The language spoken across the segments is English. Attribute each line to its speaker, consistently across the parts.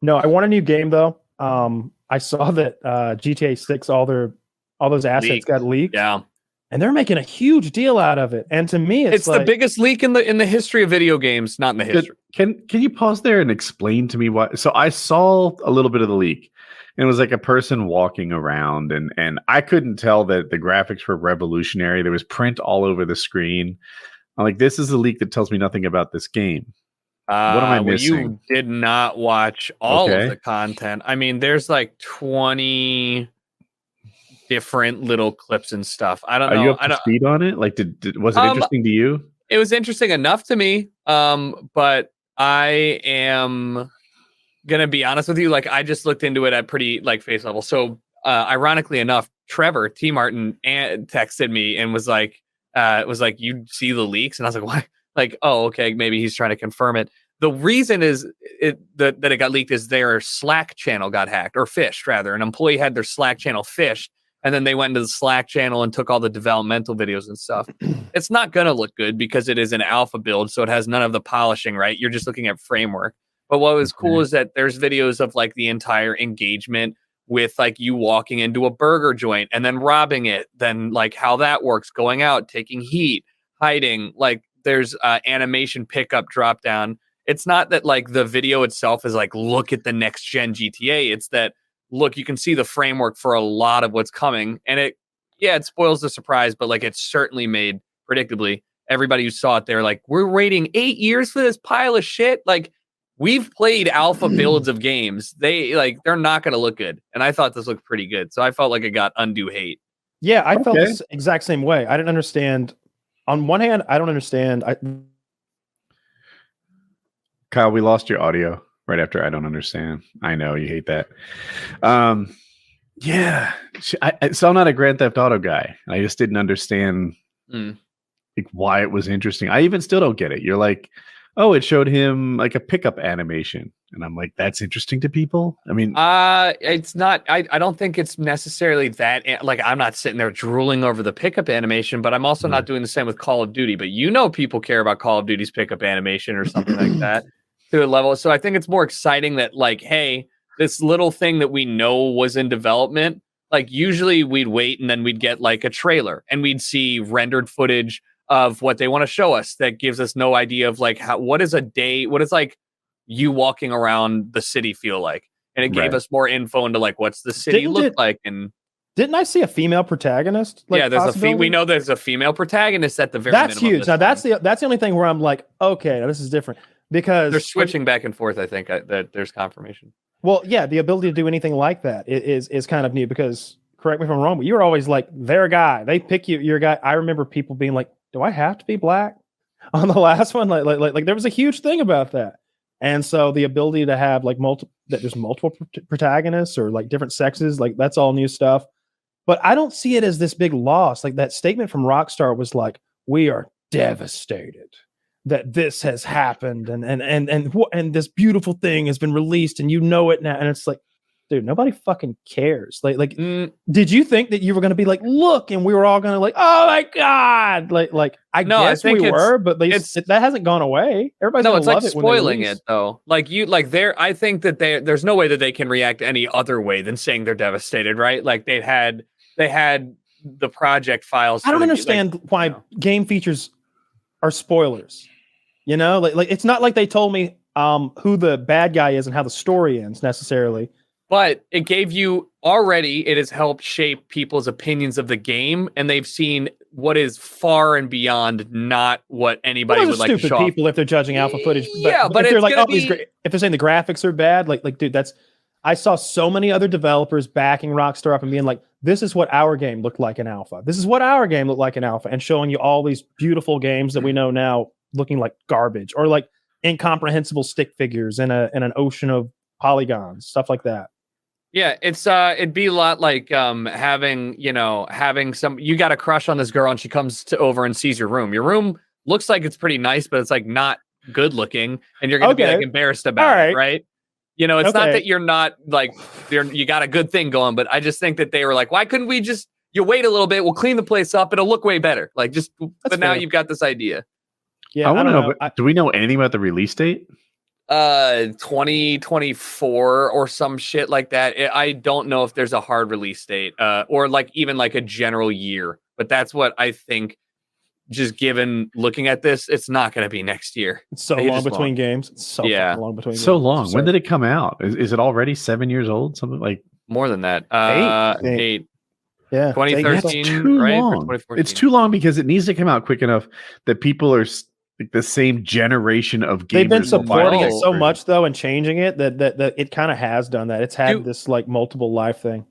Speaker 1: No, I want a new game though. I saw that GTA 6, all those assets
Speaker 2: Leaked.
Speaker 1: got leaked.
Speaker 2: Yeah.
Speaker 1: And they're making a huge deal out of it. And to me, it's
Speaker 2: the
Speaker 1: like,
Speaker 2: biggest leak in the history of video games, not in the history.
Speaker 3: Can you pause there and explain to me why? So I saw a little bit of the leak, and it was like a person walking around, and I couldn't tell that the graphics were revolutionary. There was print all over the screen. I'm like, this is a leak that tells me nothing about this game. What am I missing?
Speaker 2: You did not watch all of the content. I mean, there's like 20 different little clips and stuff. I don't know.
Speaker 3: Are you up to speed on it? Like, was it interesting to you?
Speaker 2: It was interesting enough to me. But I am gonna be honest with you. Like, I just looked into it at pretty like face level. So, ironically enough, Trevor T. Martin texted me and was like, "You see the leaks?" And I was like, "What?" Like, oh, okay, maybe he's trying to confirm it. The reason is that it got leaked is their Slack channel got hacked, or phished rather. An employee had their Slack channel phished. And then they went into the Slack channel and took all the developmental videos and stuff. It's not going to look good because it is an alpha build, so it has none of the polishing, right? You're just looking at framework. But what was cool is that there's videos of like the entire engagement with like you walking into a burger joint and then robbing it, then like how that works, going out, taking heat, hiding. Like there's animation pickup drop down. It's not that like the video itself is like, look at the next gen GTA. It's that, look, you can see the framework for a lot of what's coming, and it spoils the surprise, but like it's certainly made predictably. Everybody who saw it, they're like, we're waiting 8 years for this pile of shit. Like, we've played alpha builds of games. They're not going to look good, and I thought this looked pretty good, so I felt like it got undue hate.
Speaker 1: Yeah, I felt the exact same way. I didn't understand. On one hand, I don't understand.
Speaker 3: Kyle, we lost your audio right after I don't understand. I know you hate that. Yeah. So I'm not a Grand Theft Auto guy. I just didn't understand like why it was interesting. I even still don't get it. You're like, oh, it showed him like a pickup animation. And I'm like, that's interesting to people? I mean,
Speaker 2: it's not, I don't think it's necessarily that, like, I'm not sitting there drooling over the pickup animation, but I'm also not doing the same with Call of Duty. But people care about Call of Duty's pickup animation or something like that. To a level. So I think it's more exciting that like, hey, this little thing that we know was in development, like usually we'd wait and then we'd get like a trailer and we'd see rendered footage of what they want to show us that gives us no idea of like what is like you walking around the city feel like. And it gave us more info into like what's the city look like. And
Speaker 1: didn't I see a female protagonist? Like,
Speaker 2: yeah, we know there's a female protagonist at the very
Speaker 1: That's huge. Now that's the only thing where I'm like, okay, now this is different. Because
Speaker 2: they're switching back and forth. I think that there's confirmation.
Speaker 1: Well, yeah, the ability to do anything like that is kind of new because, correct me if I'm wrong, but you're always like, they're a guy. They pick you, you're a guy. I remember people being like, do I have to be black? On the last one, like there was a huge thing about that. And so the ability to have like there's multiple protagonists or like different sexes, like that's all new stuff. But I don't see it as this big loss. Like that statement from Rockstar was like, we are devastated that this has happened and this beautiful thing has been released and you know it now. And it's like, dude, nobody fucking cares. Did you think that you were going to be like, look, and we were all going to like, oh my God. I guess we were, but that hasn't gone away. Everybody's
Speaker 2: it's like spoiling it though. I think that there's no way that they can react any other way than saying they're devastated, right? Like they had the project files.
Speaker 1: I don't understand why game features are spoilers. You know, like it's not like they told me who the bad guy is and how the story ends necessarily.
Speaker 2: But it gave you it has helped shape people's opinions of the game, and they've seen what is far and beyond not what anybody would like to show.
Speaker 1: Stupid people if they're judging alpha footage. But if they're like, if they're saying the graphics are bad, like dude, I saw so many other developers backing Rockstar up and being like, this is what our game looked like in alpha. This is what our game looked like in alpha, and showing you all these beautiful games that we know now looking like garbage or like incomprehensible stick figures in an ocean of polygons, stuff like that.
Speaker 2: Yeah, it'd be a lot like having some, you got a crush on this girl and she comes over and sees your room. Your room looks like it's pretty nice, but it's like not good looking, and you're gonna be like embarrassed about it, right? You know, it's not that you're not like you got a good thing going, but I just think that they were like, why couldn't we just wait a little bit? We'll clean the place up. It'll look way better. Like
Speaker 1: but
Speaker 2: now you've got this idea.
Speaker 1: Yeah,
Speaker 3: I want to know. Do we know anything about the release date?
Speaker 2: 2024 or some shit like that. I don't know if there's a hard release date, or like even like a general year, but that's what I think. Just given looking at this, it's not going to be next year.
Speaker 1: It's so long between games. It's so fucking long between games.
Speaker 3: So long. When did it come out? Is it already 7 years old? Something like
Speaker 2: more than that. 8.
Speaker 1: Yeah,
Speaker 2: 2013.
Speaker 3: That's too
Speaker 2: right?
Speaker 3: long. It's too long because it needs to come out quick enough that people are like the same generation of gamers.
Speaker 1: They've been supporting it so much though and changing it that it kind of has done that. It's had this like multiple life thing.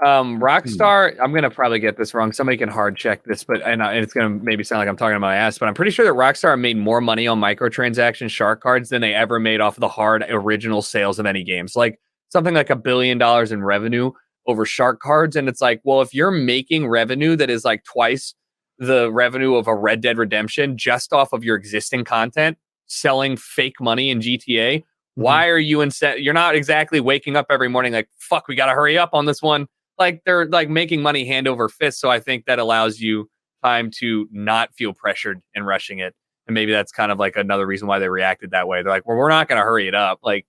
Speaker 2: Rockstar, I'm gonna probably get this wrong. Somebody can hard check this, but and it's gonna maybe sound like I'm talking about my ass, but I'm pretty sure that Rockstar made more money on microtransaction shark cards than they ever made off of the hard original sales of any games. Like something like $1 billion in revenue over shark cards, and it's like, well, if you're making revenue that is like twice the revenue of a Red Dead Redemption just off of your existing content, selling fake money in GTA, why are you instead? You're not exactly waking up every morning like, fuck, we gotta hurry up on this one. Like they're like making money hand over fist. So I think that allows you time to not feel pressured in rushing it. And maybe that's kind of like another reason why they reacted that way. They're like, well, we're not going to hurry it up. Like,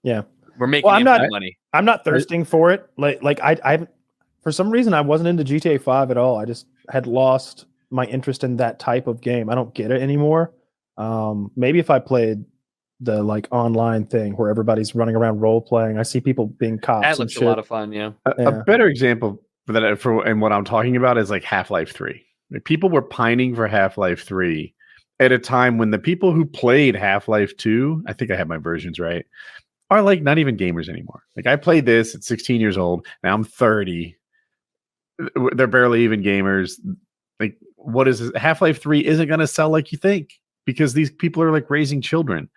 Speaker 1: yeah,
Speaker 2: we're making money.
Speaker 1: I'm not thirsting for it. Like I for some reason I wasn't into GTA 5 at all. I just had lost my interest in that type of game. I don't get it anymore. Maybe if I played the like online thing where everybody's running around role playing. I see people being cops.
Speaker 2: That looks a lot of fun. Yeah.
Speaker 3: A better example for that and what I'm talking about is like Half-Life 3. Like people were pining for Half-Life 3 at a time when the people who played Half-Life 2, I think I have my versions right, are like not even gamers anymore. Like I played this at 16 years old. Now I'm 30. They're barely even gamers. Like what is this? Half-Life 3 isn't going to sell like you think because these people are like raising children.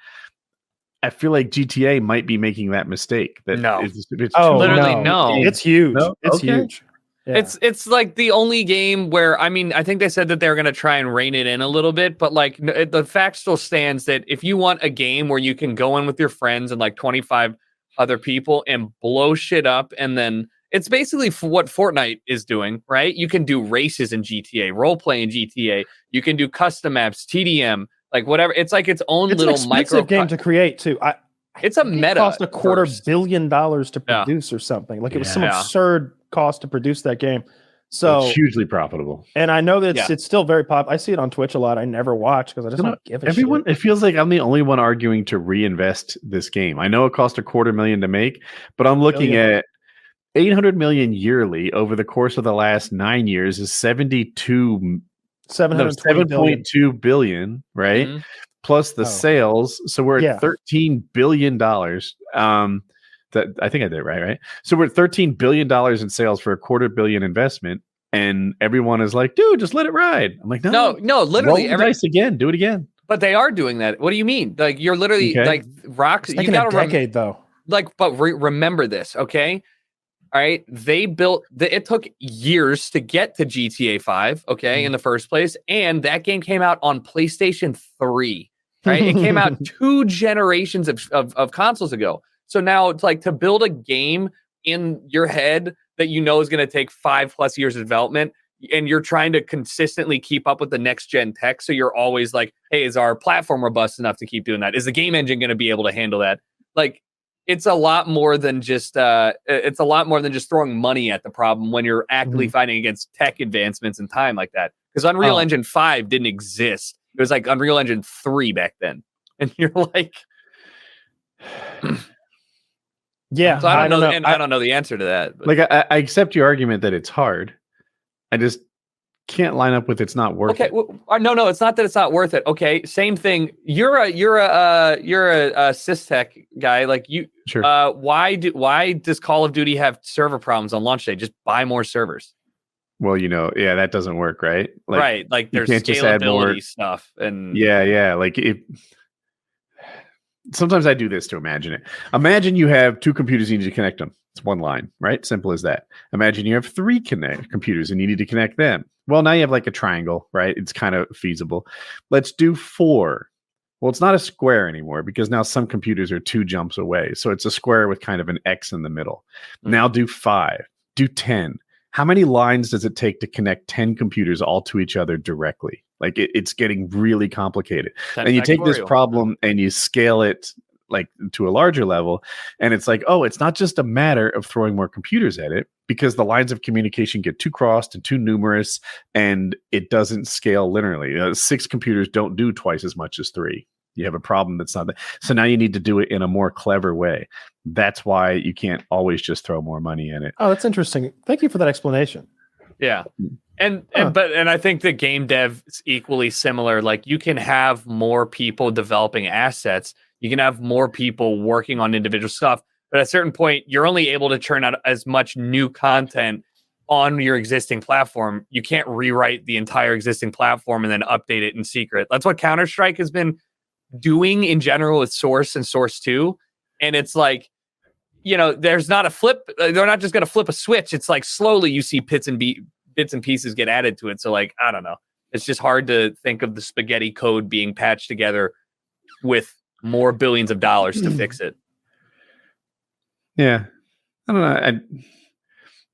Speaker 3: I feel like GTA might be making that mistake. That
Speaker 2: no,
Speaker 3: it's
Speaker 2: literally no.
Speaker 1: It's huge.
Speaker 3: No?
Speaker 1: It's huge.
Speaker 2: Yeah. It's like the only game where I mean I think they said that they're going to try and rein it in a little bit, but like the fact still stands that if you want a game where you can go in with your friends and like 25 other people and blow shit up, and then it's basically what Fortnite is doing, right? You can do races in GTA, role play in GTA, you can do custom maps, TDM. Like whatever, it's like its own little micro
Speaker 1: game to create too.
Speaker 2: It's a meta.
Speaker 1: It cost $250 million to produce or something. Like it was some absurd cost to produce that game. So
Speaker 3: it's hugely profitable.
Speaker 1: And I know that it's still very popular. I see it on Twitch a lot. I never watch because I just don't give a shit.
Speaker 3: It feels like I'm the only one arguing to reinvest this game. I know it cost $250,000 to make, but I'm looking at 800 million yearly over the course of the last 9 years is 7.2 billion, right? Mm-hmm. Plus the sales. So we're at $13 billion. That I think I did right? So we're at $13 billion in sales for $250 million investment. And everyone is like, dude, just let it ride. I'm like, no,
Speaker 2: literally.
Speaker 3: Roll the dice again. Do it again.
Speaker 2: But they are doing that. What do you mean? Like you're literally like rocks.
Speaker 1: You got a decade though.
Speaker 2: Like, but remember this, okay? All right, they built. It took years to get to GTA 5, okay, in the first place, and that game came out on PlayStation 3. Right, it came out 2 generations of consoles ago. So now it's like to build a game in your head that you know is going to take 5+ years of development, and you're trying to consistently keep up with the next gen tech. So you're always like, hey, is our platform robust enough to keep doing that? Is the game engine going to be able to handle that? Like. It's a lot more than just throwing money at the problem when you're actively fighting against tech advancements and time like that. Because Unreal Engine 5 didn't exist. It was like Unreal Engine 3 back then. And you're like,
Speaker 1: yeah.
Speaker 2: So I don't know. And I don't know the answer to that.
Speaker 3: But. Like I accept your argument that it's hard. I just can't line up with it's not worth it.
Speaker 2: Well, no, it's not that it's not worth it. Okay, same thing. You're a sys tech guy. Like you,
Speaker 3: sure.
Speaker 2: Why does Call of Duty have server problems on launch day? Just buy more servers.
Speaker 3: Well, that doesn't work, right? Like,
Speaker 2: right, like there's scalability stuff, and
Speaker 3: like it. Sometimes I do this to imagine it. Imagine you have 2 computers, you need to connect them. It's one line, right? Simple as that. Imagine you have 3 computers and you need to connect them. Well, now you have like a triangle, right? It's kind of feasible. Let's do 4. Well, it's not a square anymore because now some computers are 2 jumps away. So it's a square with kind of an X in the middle. Now do 5, do 10. How many lines does it take to connect 10 computers all to each other directly? Like it's getting really complicated. And you take this problem and you scale it like to a larger level. And it's like, oh, it's not just a matter of throwing more computers at it, because the lines of communication get too crossed and too numerous, and it doesn't scale linearly. 6 computers don't do twice as much as 3. You have a problem that's not that. So now you need to do it in a more clever way. That's why you can't always just throw more money in it.
Speaker 1: Oh, that's interesting. Thank you for that explanation.
Speaker 2: Yeah. And I think the game dev is equally similar. Like, you can have more people developing assets. You can have more people working on individual stuff. But at a certain point, you're only able to churn out as much new content on your existing platform. You can't rewrite the entire existing platform and then update it in secret. That's what Counter-Strike has been doing in general with Source and Source 2. And it's like, you know, there's not a flip. They're not just going to flip a switch. It's like slowly you see bits and pieces get added to it. So like, I don't know. It's just hard to think of the spaghetti code being patched together with more billions of dollars to fix it.
Speaker 3: Yeah. I don't know.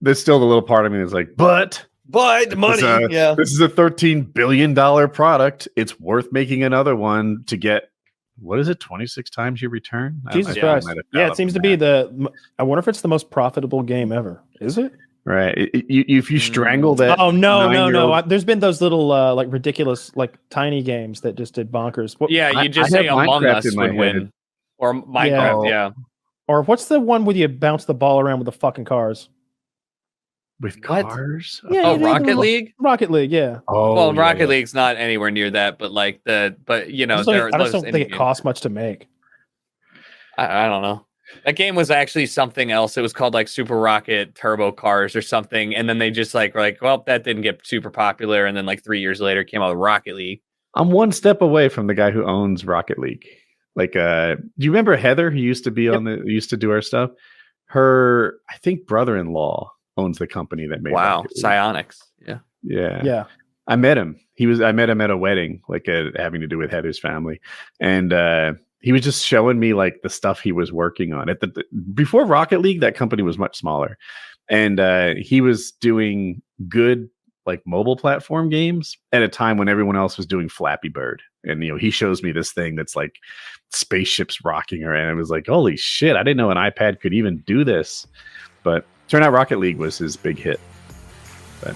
Speaker 3: There's still the little part of me that's like, but
Speaker 2: the money.
Speaker 3: This is a $13 billion product. It's worth making another one to get, what is it, 26 times your return?
Speaker 1: Jesus Christ. Yeah, it seems to be I wonder if it's the most profitable game ever. Is it?
Speaker 3: Right. If you strangle that.
Speaker 1: Oh, no. There's been those little like ridiculous, like tiny games that just did bonkers.
Speaker 2: You just say Among Us would win. Or Minecraft, yeah.
Speaker 1: Or what's the one where you bounce the ball around with the fucking cars?
Speaker 3: With cars?
Speaker 1: Yeah,
Speaker 2: Rocket League?
Speaker 1: Rocket League, yeah.
Speaker 3: Oh,
Speaker 2: well, Rocket League's not anywhere near that, but like you know,
Speaker 1: I just don't think it costs much to make.
Speaker 2: I don't know. That game was actually something else. It was called like Super Rocket Turbo Cars or something, and then they just were like, well, that didn't get super popular, and then like 3 years later came out with Rocket League.
Speaker 3: I'm one step away from the guy who owns Rocket League. Like, do you remember Heather, who used to be used to do our stuff? Her, I think, brother-in-law owns the company that made
Speaker 2: Psionics.
Speaker 3: Yeah. I met him. I met him at a wedding, like having to do with Heather's family, and he was just showing me like the stuff he was working on. Before Rocket League, that company was much smaller, and he was doing good like mobile platform games at a time when everyone else was doing Flappy Bird. And he shows me this thing that's like spaceships rocking around. I was like, holy shit! I didn't know an iPad could even do this. But turned out Rocket League was his big hit. But